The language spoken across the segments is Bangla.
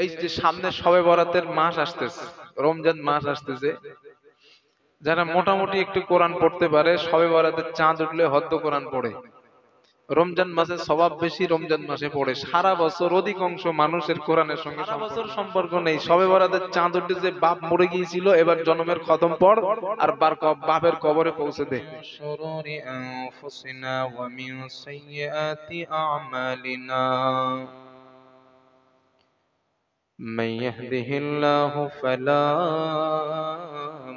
এই যে সামনে শবে বরাতের মাস আসতেছে, রমজান মাস আসতেছে, যারা মোটামুটি একটু কোরআন পড়তে পারে শবে বরাতের চাঁদ উঠলে হদ্দ কোরআন পড়ে। রমজান মাসে স্বভাব বেশি, রমজান মাসে পড়ে। সারা বছর অধিকাংশ মানুষের কোরআনের সঙ্গে সারা বছর সম্পর্ক নেই। শবে বরাতের চাঁদ উঠলে যে বাপ মরে গিয়েছিল এবার জন্মের খতম পড় আর বাপের কবরে পৌঁছে দে। شرور أنفسنا ومن سيئات أعمالنا من يهده الله فلا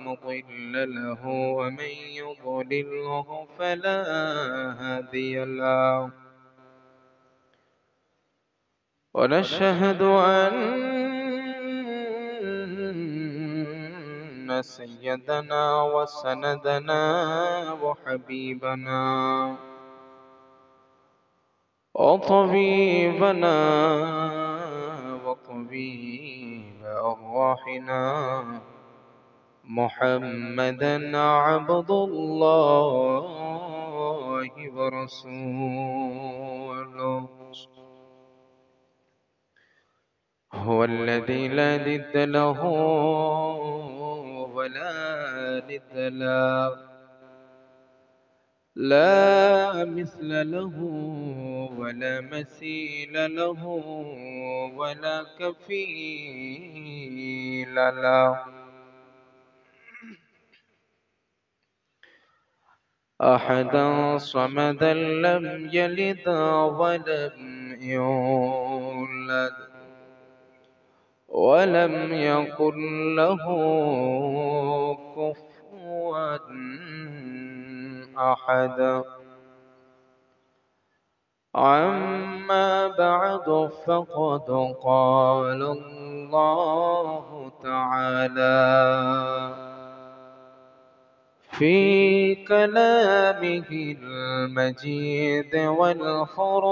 مضل له ومن يضلله فلا هادي له ونشهد أن سيدنا وسندنا وحبيبنا وطبيبنا وطبيب أرواحنا محمدا عبد الله ورسوله هو الذي لا ند له ولا ند له لا مثل له ولا مثيل له ولا كفيل له أحدا صمدا لم يلد ولم يولد ولم يكن له كفوا أحد أما بعد فقد قال الله تعالى في كلامه المجيد والفرقانه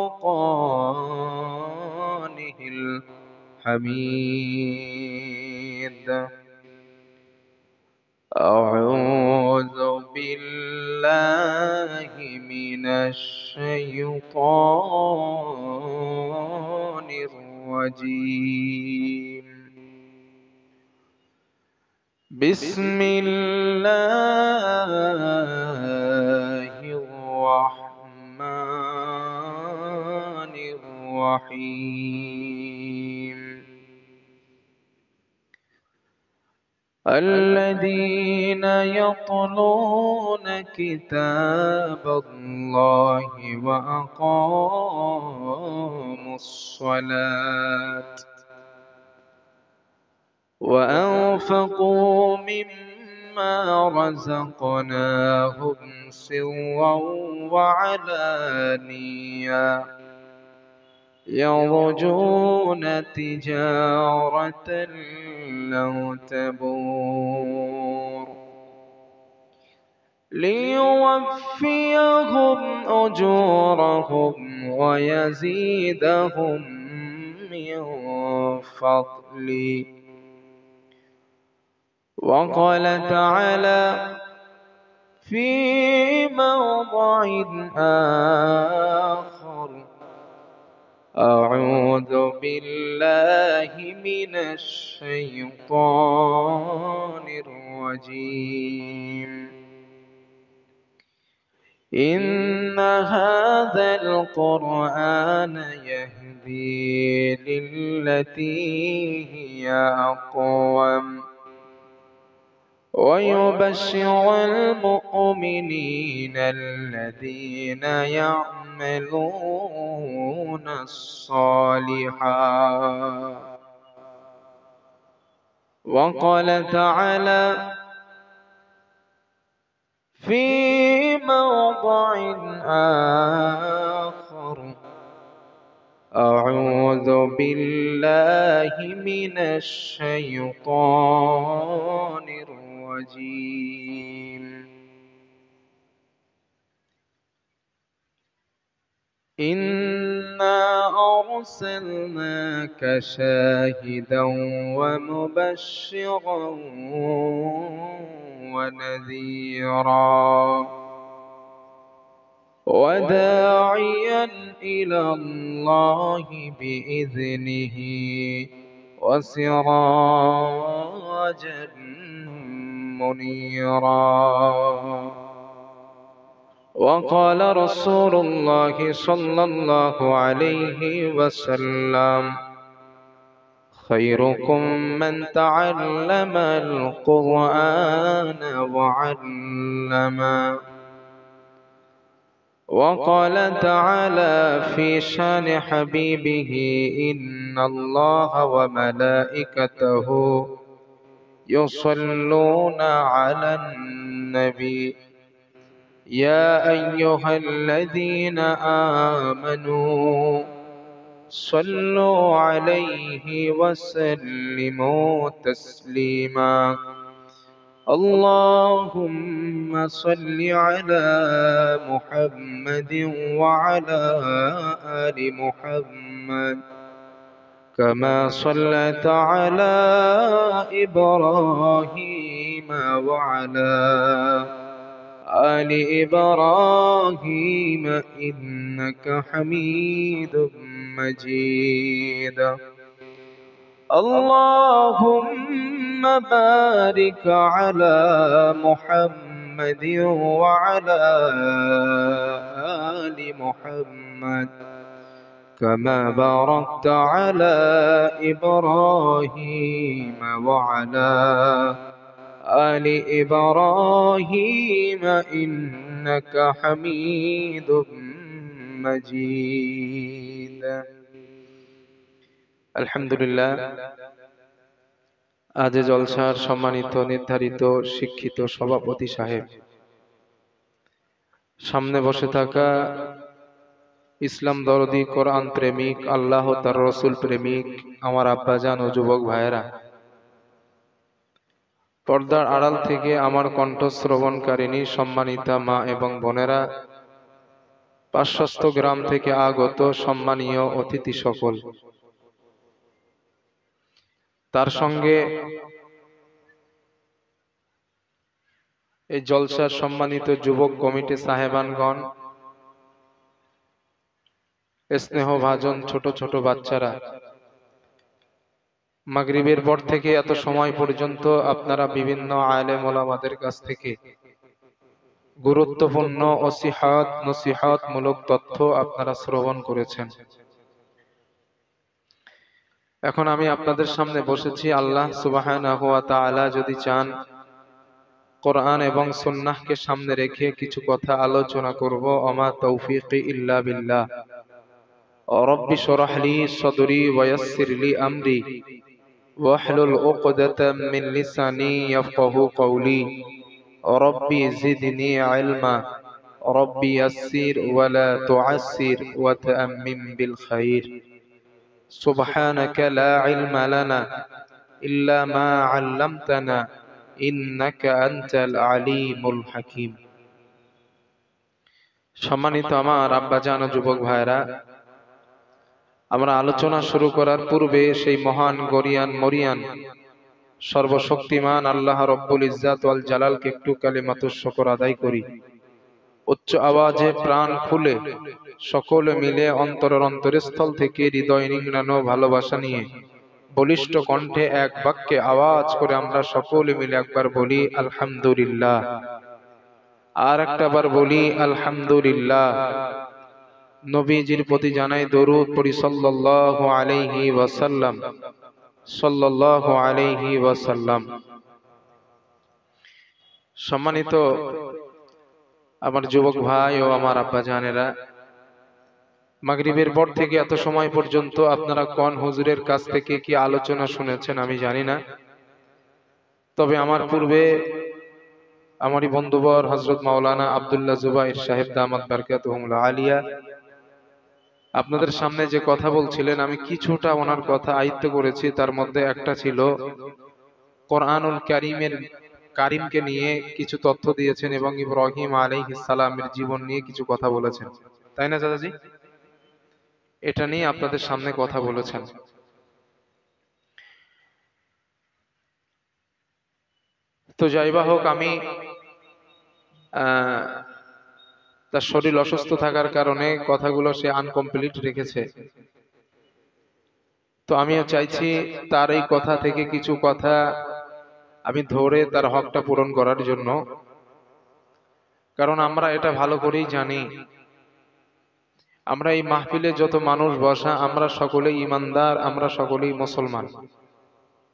الحميد أعوذ بالله من الشيطان الرجيم بسم الله الرحمن الرحيم الذين يتلون كتاب الله وأقاموا الصلاة وأنفقوا مما رزقناهم سرا وعلانية يرجون تجارة لن تبور ليوفيهم أجورهم ويزيدهم من فضله وقال تعالى في موضع آخر أعوذ بالله من الشيطان الرجيم إن هذا القرآن يهدي للتي هي أقوم ويبشر المؤمنين الذين يعملون الصالحات وقال تعالى في موضع آخر أعوذ بالله من الشيطان الرجيم إنا أرسلناك شاهدا ومبشرا ونذيرا وداعيا إلى الله بإذنه وسراجا منيرا. وقال رسول الله صلى الله عليه وسلم: خيركم من تعلم القرآن وعلمه. وقال تعالى في شان حبيبه: إن الله وملائكته يصلون على النبي يا أيها الذين آمنوا صلوا عليه وسلموا تسليما. اللهم صل على محمد وعلى آل محمد كما صليت على إبراهيم وعلى آل إبراهيم إنك حميد مجيد. اللهم بارك على محمد وعلى آل محمد كما باركت على إبراهيم وعلى آل إبراهيم إنك حميد مجيد. আলহামদুলিল্লাহ, আজ জলসার সম্মানিত নির্ধারিত শিক্ষিত সভাপতি সাহেব, সামনে বসে থাকা ইসলাম দরদি, কোরআন প্রেমিক, আল্লাহ তার রসুল প্রেমিক আমার আব্বাজান ও যুবক ভাইয়েরা, পর্দার আড়াল থেকে আমার কণ্ঠ শ্রবণকারিণী সম্মানিতা মা এবং বোনেরা, পার্শ্বস্থ গ্রাম থেকে আগত সম্মানীয় অতিথি সকল, তার সঙ্গে এই জলসার সম্মানিত যুবক কমিটি সাহেবানগণ, স্নেহভাজন ছোট ছোট বাচ্চারা, মাগরিবের পর থেকে এত সময় পর্যন্ত আপনারা বিভিন্ন আলেম ওলামাদের কাছ থেকে গুরুত্বপূর্ণ নসিহত মূলক তথ্য আপনারা শ্রবণ করেছেন। এখন আমি আপনাদের সামনে বসেছি, আল্লাহ সুবহানাহু ওয়া তাআলা যদি চান, কোরআন এবং সুন্নাহকে সামনে রেখে কিছু কথা আলোচনা করব। ওমা তৌফিকি ইল্লা বিল্লাহ। রব্বি শরহ লি সদরি ওয়া ইয়াসসির লি আমরি ওয়াহলুল উকদাতাম মিন লিসানি ইয়াফকাহু কওলি। রব্বি জিদনি ইলমা। রব্বি ইয়াসসির ওয়া লা তুআসসির ওয়া তাআম্মিম বিল খাইর। সুবহানাকা লা ইলমা লানা ইল্লা মা আল্লামতানা ইন্নাকা আনতাল আলিমুল হাকিম। সম্মানিত আমার আব্বাজান ও যুবক ভাইরা, আমরা আলোচনা শুরু করার পূর্বে সেই মহান গরিয়ান মরিয়ান সর্বশক্তিমান আল্লাহ রব্বুল ইজ্জাত ওয়াল জালালকে একটু কালিমাতুশ শুকর আদায় করি। উচ্চ আওয়াজে প্রাণ খুলে সকলে মিলে অন্তরের অন্তরস্থল থেকে হৃদয় নিংড়ানো ভালোবাসা নিয়ে বলিষ্ঠ কণ্ঠে এক বাক্যে আওয়াজ করে আমরা সকলে মিলে একবার বলি আলহামদুলিল্লাহ, আর একটাবার বলি আলহামদুলিল্লাহ। নবীজির প্রতি জানাই দরুদ পড়ি সাল্লাল্লাহু আলাইহি ওয়াসাল্লাম, সাল্লাল্লাহু আলাইহি ওয়াসাল্লাম। সম্মানিত আমার যুবক ভাই ও আমার আব্বা জানেরা, মাগরিবের পর থেকে এত সময় পর্যন্ত আপনারা কোন হুজুরের কাছ থেকে কি আলোচনা শুনেছেন আমি জানি না, তবে আমার পূর্বে আমারই বন্ধুবর হযরত মাওলানা আব্দুল্লাহ জুবাইর সাহেব দামাত বারকাতুহুল আলিয়া আপনাদের সামনে যে কথা বলছিলেন, আমি কিছুটা ওনার কথা আয়ত্ত করেছি। তার মধ্যে একটা ছিল কোরআনুল কারিমকে নিয়ে কিছু তথ্য দিয়েছেন এবং ইব্রাহিম আলাইহিস সালামের জীবন নিয়ে কিছু কথা বলেছেন, তাই না চাচাজি? এটা নিয়ে আপনাদের সামনে কথা বলেছেন। তো যাইবা হোক, আমি তার শরীর অসুস্থ থাকার কারণে কথাগুলো সে আনকমপ্লিট রেখেছে। তো আমিও চাইছি তার এই কথা থেকে কিছু কথা আমি ধরে তার হকটা পূরণ করার জন্য। কারণ আমরা এটা ভালো করেই জানি, আমরা এই মাহফিলে যত মানুষ বসা আমরা সকলেই ইমানদার, আমরা সকলেই মুসলমান।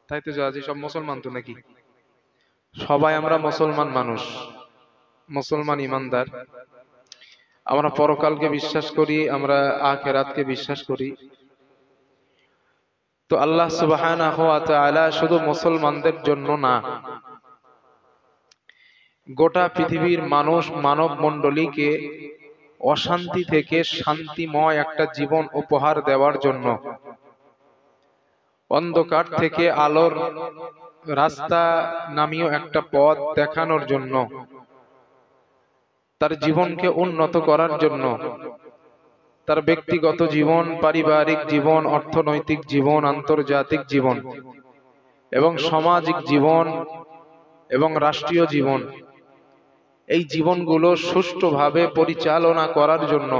তাই তো জাজি সব মুসলমান তো নাকি? সবাই আমরা মুসলমান মানুষ, মুসলমান ইমানদার। আমরা পরকালকে বিশ্বাস করি, আমরা আখিরাতকে বিশ্বাস করি। তো আল্লাহ সুবহানাহু ওয়া তাআলা শুধু মুসলমানদের জন্য না, গোটা পৃথিবীর মানুষ মানব মণ্ডলীকে অশান্তি থেকে শান্তিময় একটা জীবন উপহার দেওয়ার জন্য, অন্ধকার থেকে আলোর রাস্তা নামীয় একটা পথ দেখানোর জন্য, তার জীবনকে উন্নত করার জন্য, তার ব্যক্তিগত জীবন, পারিবারিক জীবন, অর্থনৈতিক জীবন, আন্তর্জাতিক জীবন এবং সামাজিক জীবন এবং রাষ্ট্রীয় জীবন, এই জীবনগুলো সুষ্ঠুভাবে পরিচালনা করার জন্য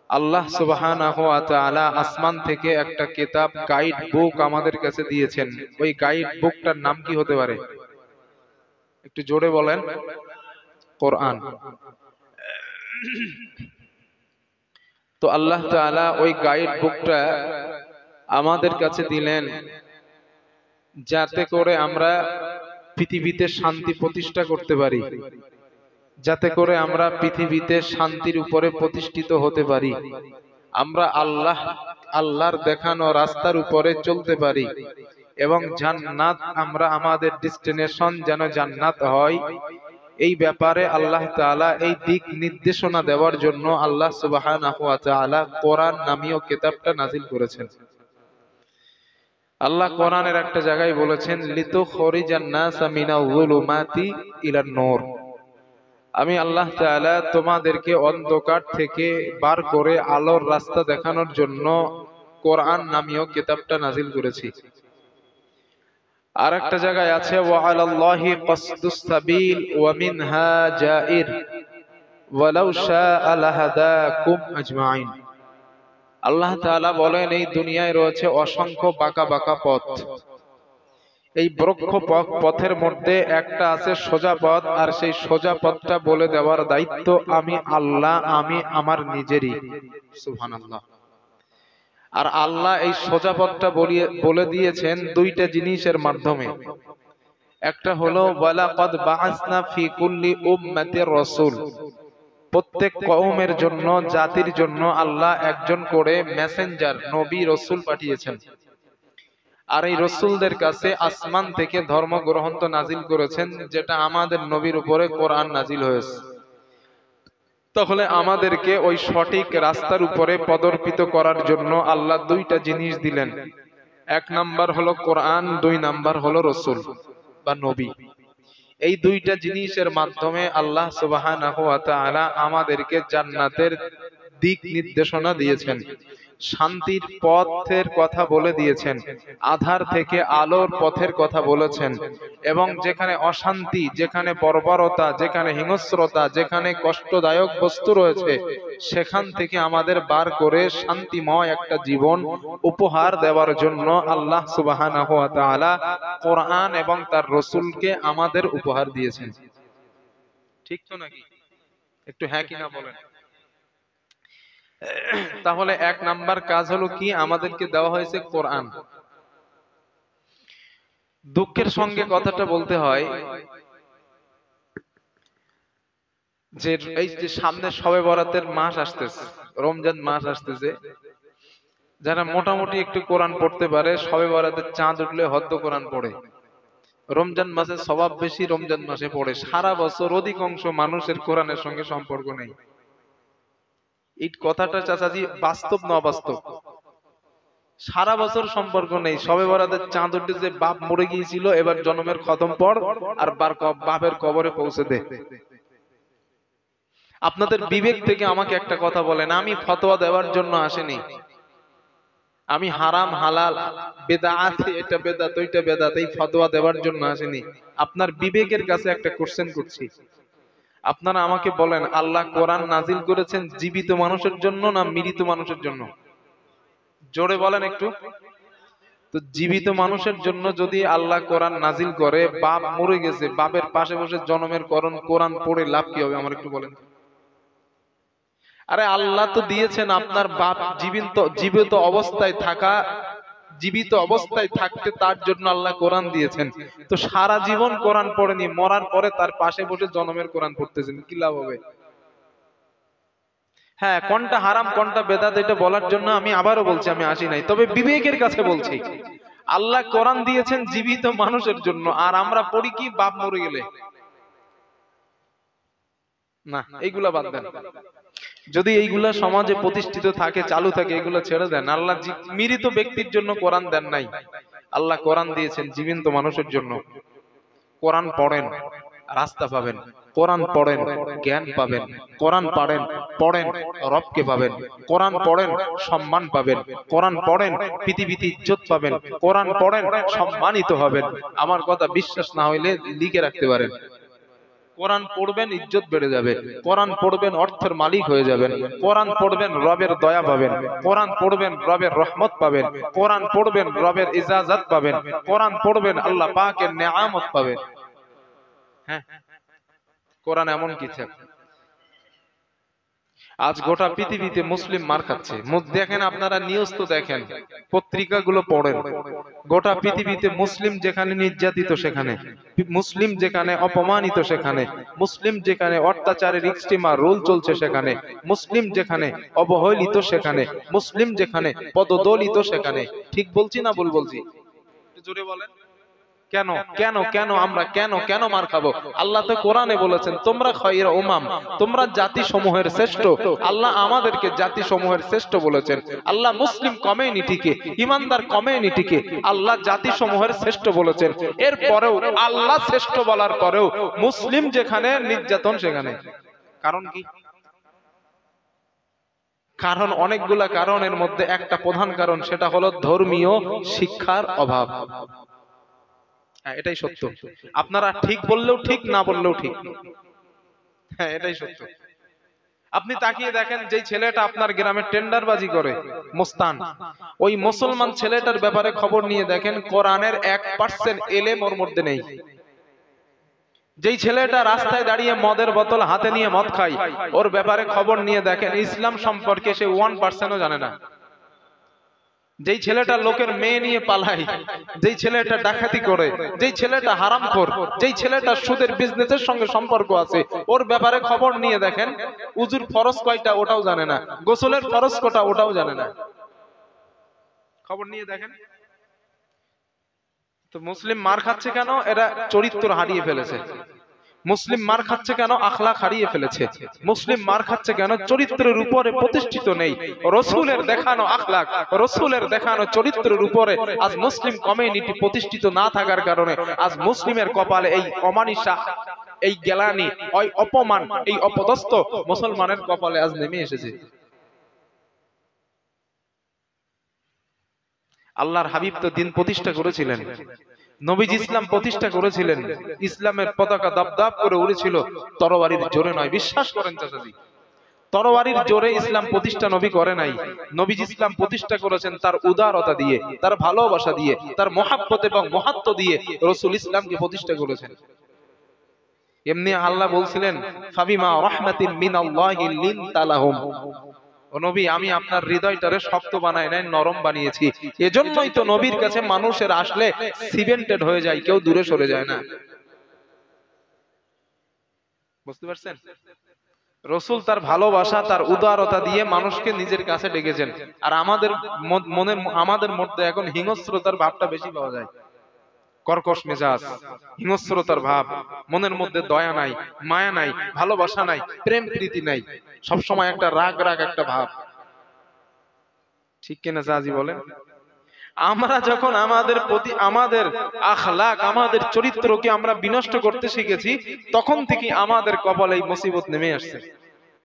আল্লাহ সুবহানাহু ওয়া তাআলা আসমান থেকে একটা কিতাব, গাইড বুক আমাদের কাছে দিয়েছেন। ওই গাইড বুকটার নাম কি হতে পারে? একটু জোরে বলেন। কোরআন। তো আল্লাহ তাআলা ওই গাইড বুকটা আমাদের কাছে দিলেন যাতে করে আমরা পৃথিবীতে শান্তি প্রতিষ্ঠা করতে পারি, যাতে করে আমরা পৃথিবীতে শান্তির উপরে প্রতিষ্ঠিত হতে পারি, আমরা আল্লাহর দেখানো রাস্তার উপরে চলতে পারি এবং জান্নাত, আমরা আমাদের ডেস্টিনেশন যেন জান্নাত হয়, এই ব্যাপারে আল্লাহ তাআলা এই দিক নির্দেশনা দেওয়ার জন্য আল্লাহ সুবহানাহু ওয়া তাআলা কোরআন নামীয় কিতাবটা নাজিল করেছেন। আল্লাহ কোরআনের একটা জায়গায় বলেছেন, লিতুখরিজান নাসা মিনাল যুলুমাতি ইলান নূর। আমি আল্লাহ তাআলা তোমাদেরকে অন্ধকার থেকে বার করে আলোর রাস্তা দেখানোর জন্য কোরআন নামীয় কিতাবটা নাজিল করেছি। আর একটা জায়গায় আছে, ওয়া আলাল্লাহি কাসদুস সাবিল ওয়া মিনহা জাইর ওয়ালাউ শাআ লাহাদাকুম আজমাইন। আল্লাহ তাআলা বলেন, এই দুনিয়ায় রয়েছে অসংখ্য বাঁকা বাঁকা পথ, এই বৃক্ষ পথের মধ্যে একটা আছে সোজা পথ, আর সেই সোজা পথটা বলে দেওয়ার দায়িত্ব আমি আল্লাহ, আমি আমার নিজেরই। সুবহানাল্লাহ। আর আল্লাহ এই সোজা পথটা বলে দিয়েছেন দুইটা জিনিসের মাধ্যমে। একটা হলো ওয়ালাকাদ বাআসনা ফি কুল্লি উম্মাতির রাসূল, প্রত্যেক কওমের জন্য, জাতির জন্য আল্লাহ একজন করে মেসেঞ্জার, নবী, রাসূল পাঠিয়েছেন। আর এই রাসূলদের কাছে আসমান থেকে ধর্মগ্রন্থ নাজিল করেছেন, যেটা আমাদের নবীর উপরে কোরআন নাজিল হয়েছে। তাহলে আমাদেরকে ওই সঠিক রাস্তার উপরে পদর্পিত করার জন্য আল্লাহ দুইটা জিনিস দিলেন। এক নাম্বার হলো কোরআন, দুই নাম্বার হলো রাসূল বা নবী। এই দুইটা জিনিসের মাধ্যমে আল্লাহ সুবহানাহু ওয়া তাআলা আমাদেরকে জান্নাতের দিক নির্দেশনা দিয়েছেন, শান্তির পথের কথা বলে দিয়েছেন, আধার থেকে আলোর পথের কথা বলেছেন, এবং যেখানে অশান্তি, যেখানে বর্বরতা, যেখানে হিংস্রতা, যেখানে কষ্টদায়ক বস্তু রয়েছে, সেখান থেকে আমাদের বার করে শান্তিময় একটা জীবন উপহার দেওয়ার জন্য আল্লাহ সুবহানাহু ওয়া তাআলা কোরআন এবং তার রাসূলকে আমাদের উপহার দিয়েছেন। ঠিক তো নাকি? একটু হ্যাঁ কি না বলেন। তাহলে এক নাম্বার কাজ হলো কি, আমাদেরকে দেওয়া হয়েছে কোরআন। দুঃখের সঙ্গে কথাটা বলতে হয় যে এই যে সামনে শবে বরাতের মাস আসতেছে, রমজান মাস আসতেছে, যারা মোটামুটি একটু কোরআন পড়তে পারে, শবে বরাতের চাঁদ উঠলে হদ্দ কোরআন পড়ে। রমজান মাসে সওয়াব বেশি রমজান মাসে পড়ে। সারা বছর অধিকাংশ মানুষের কোরআনের সঙ্গে সম্পর্ক নেই। এই কথাটা চাচাজি বাস্তব না অবাস্তব? সারা বছর সম্পর্ক নেই, শবে বরাতের চাঁদ উঠে যে বাপ মরে গিয়েছিল এবার জন্মের খতম পড় আর বাপের কবরে পৌঁছে দে। আপনাদের বিবেক থেকে আমাকে একটা কথা বলেন, আমি ফতোয়া দেওয়ার জন্য আসেনি, আমি হারাম হালাল বেদাত, এটা বেদাত ওইটা বেদাত এই ফতোয়া দেওয়ার জন্য আসেনি। আপনার বিবেকের কাছে একটা কোশ্চেন করছি, আপনারা আমাকে বলেন, আল্লাহ কোরআন নাজিল করেছেন জীবিত মানুষের জন্য না মৃত মানুষের জন্য? জোরে বলেন একটু। তো জীবিত মানুষের জন্য যদি আল্লাহ কোরআন নাজিল করে, বাপ মরে গেছে, বাপের পাশে বসে জনমের কোরআন পড়ে লাভ কি হবে আমার একটু বলেন। আরে আল্লাহ তো দিয়েছেন আপনার বাপ জীবিত অবস্থায় থাকা, জীবিত অবস্থায় থাকতে তার জন্য আল্লাহ কোরআন দিয়েছেন। তো সারা জীবন কোরআন পড়েনি, মরার পরে তার পাশে বসে জনমের কোরআন পড়তেছেন, কি লাভ হবে? হ্যাঁ, কোনটা হারাম কোনটা বেদাত এটা বলার জন্য আমি আবারও বলছি আমি আসি নাই, তবে বিবেকের কাছে বলছি আল্লাহ কোরআন দিয়েছেন জীবিত মানুষের জন্য, আর আমরা পড়ি কি বাপ মরে গেলে। না, এইগুলা বাদ দেন। যদি এইগুলা সমাজে প্রতিষ্ঠিত থাকে, চালু থাকে, এগুলো ছেড়ে দেন। আল্লাহ মৃত ব্যক্তির জন্য কোরআন দেন নাই, আল্লাহ কোরআন দিয়েছেন জীবিত মানুষের জন্য। কোরআন পড়েন, রাস্তা পাবেন। কোরআন পড়েন, জ্ঞান পাবেন। কোরআন পড়েন, রবকে পাবেন। কোরআন পড়েন, সম্মান পাবেন। কোরআন পড়েন, পৃথিবীতে ইজ্জত পাবেন। কোরআন পড়েন, সম্মানিত হবেন। আমার কথা বিশ্বাস না হইলে লিখে রাখতে পারেন। কোরআন পড়বেন, ইজ্জত বেড়ে যাবে। কোরআন পড়বেন, অর্থের মালিক হয়ে যাবেন। কোরআন পড়বেন, রবের দয়া পাবেন। কোরআন পড়বেন, রবের রহমত পাবেন। কোরআন পড়বেন, রবের ইজাজত পাবেন। কোরআন পড়বেন, আল্লাহ পাকের নেয়ামত পাবেন। হ্যাঁ, কোরআন এমন কিছু। আজ গোটা পৃথিবীতে মুসলিম মার খাচ্ছে। দেখেন আপনারা নিউজ তো দেখেন, পত্রিকাগুলো পড়েন। গোটা পৃথিবীতে মুসলিম যেখানে নির্যাতিত সেখানে, মুসলিম যেখানে অপমানিত সেখানে, মুসলিম যেখানে অত্যাচারের এক্সট্রিমা রুল চলছে সেখানে, মুসলিম যেখানে অবহেলিত সেখানে, মুসলিম যেখানে পদদলিত সেখানে। ঠিক বলছি না ভুল বলছি? জোরে বলেন। কেন কেন কেন আমরা কেন মার খাবো? আল্লাহ তো কোরআনে বলেছেন তোমরা খায়রা উমাম, তোমরা জাতি সমূহের শ্রেষ্ঠ। আল্লাহ আমাদেরকে জাতি সমূহের শ্রেষ্ঠ বলেছেন। আল্লাহ মুসলিম কমিউনিটিকে, ইমানদার কমিউনিটিকে আল্লাহ জাতি সমূহের শ্রেষ্ঠ বলেছেন। এর পরেও আল্লাহ শ্রেষ্ঠ বলার পরেও মুসলিম যেখানে নির্যাতন সেখানে। কারণ কি? কারণ অনেকগুলা কারণের মধ্যে একটা প্রধান কারণ, সেটা হলো ধর্মীয় শিক্ষার অভাব। হ্যাঁ, এটাই সত্য। আপনারা ঠিক বললেও ঠিক, না বললেও ঠিক। হ্যাঁ, এটাই সত্য। আপনি তাকিয়ে দেখেন, যেই ছেলেটা আপনার গ্রামে টেন্ডারবাজি করে, মোস্তান, ওই মুসলমান ছেলেটার ব্যাপারে খবর নিয়ে দেখেন, কোরআনের 1% এলেম ওর মধ্যে নেই। যেই ছেলেটা রাস্তায় দাঁড়িয়ে মদের বোতল হাতে নিয়ে মদ খায়, ওর ব্যাপারে খবর নিয়ে দেখেন, ইসলাম সম্পর্কে সে 1%ও জানে না। যেই ছেলেটা লোকের মেয়ে নিয়ে পালায়, যেই ছেলেটা ডাকাতি করে, যেই ছেলেটা হারামখোর, যেই ছেলেটা সুদের বিজনেসের সঙ্গে সম্পর্ক আছে, ওর ব্যাপারে খবর নিয়ে দেখেন, উজুর ফরজ কয়টা ওটাও জানে না, গোসলের ফরজ কয়টা ওটাও জানে না। খবর নিয়ে দেখেন। তো মুসলিম মার খাচ্ছে কেন? এরা চরিত্র হারিয়ে ফেলেছে। মুসলিম মার খাচ্ছে কেন? আখলাক হারিয়ে ফেলেছে। মুসলিম মার খাচ্ছে কেন? চরিত্রের উপরে প্রতিষ্ঠিত নেই। রসুলের দেখানো আখলাক, রসুলের দেখানো চরিত্রের উপরে আজ মুসলিম কমিউনিটি প্রতিষ্ঠিত না থাকার কারণে আজ মুসলিমের কপালে এই অমানিসা, এই গেলানি, ওই অপমান, এই অপদস্থ মুসলমানের কপালে আজ নেমে এসেছে। আল্লাহর হাবিব তো দিন প্রতিষ্ঠা করেছিলেন, নবীজি ইসলাম প্রতিষ্ঠা করেছিলেন। ইসলামের পতাকা দাপদাপ করে উড়েছিল, তরবারির জোরে নয়। বিশ্বাস করেন চাচাজি, তরবারির জোরে ইসলাম প্রতিষ্ঠা নবী করে নাই। নবীজি ইসলাম প্রতিষ্ঠা করেছেন তার উদারতা দিয়ে, তার ভালোবাসা দিয়ে, তার মহাব্বত এবং মহাত্ম দিয়ে রাসূল ইসলামকে প্রতিষ্ঠা করেছেন। এমনি আল্লাহ বলছিলেন, ফাবিমা রাহমাতিন মিনাল্লাহি লিনতা লাহুম, ও নবী আমি আপনার হৃদয়টারে শক্ত বানাই নাই, নরম বানিয়েছি। এজন্যই তো নবীর কাছে মানুষের আসলে সিমেন্টেড হয়ে যায়, কেউ দূরে সরে যায় না। বুঝতে পারছেন? রাসূল তার ভালোবাসা, তার উদারতা দিয়ে মানুষকে নিজের কাছে ডেকেছেন। আর আমাদের মধ্যে এখন হিংস্রতার ভাবটা বেশি পাওয়া যায়। কর্কশ মেজাজ, হিংস্রতার ভাব, মনের মধ্যে দয়া নাই, মায়া নাই, ভালোবাসা নাই, প্রেম প্রীতি নাই, সব সময় একটা রাগ একটা ভাব। ঠিক কিনা চাচি বলেন? আমরা যখন আমাদের প্রতি, আমাদের আখলাক, আমাদের চরিত্রকে আমরা বিনষ্ট করতে শিখেছি, তখন থেকে আমাদের কপালে এই মুসিবত নেমে আসছে।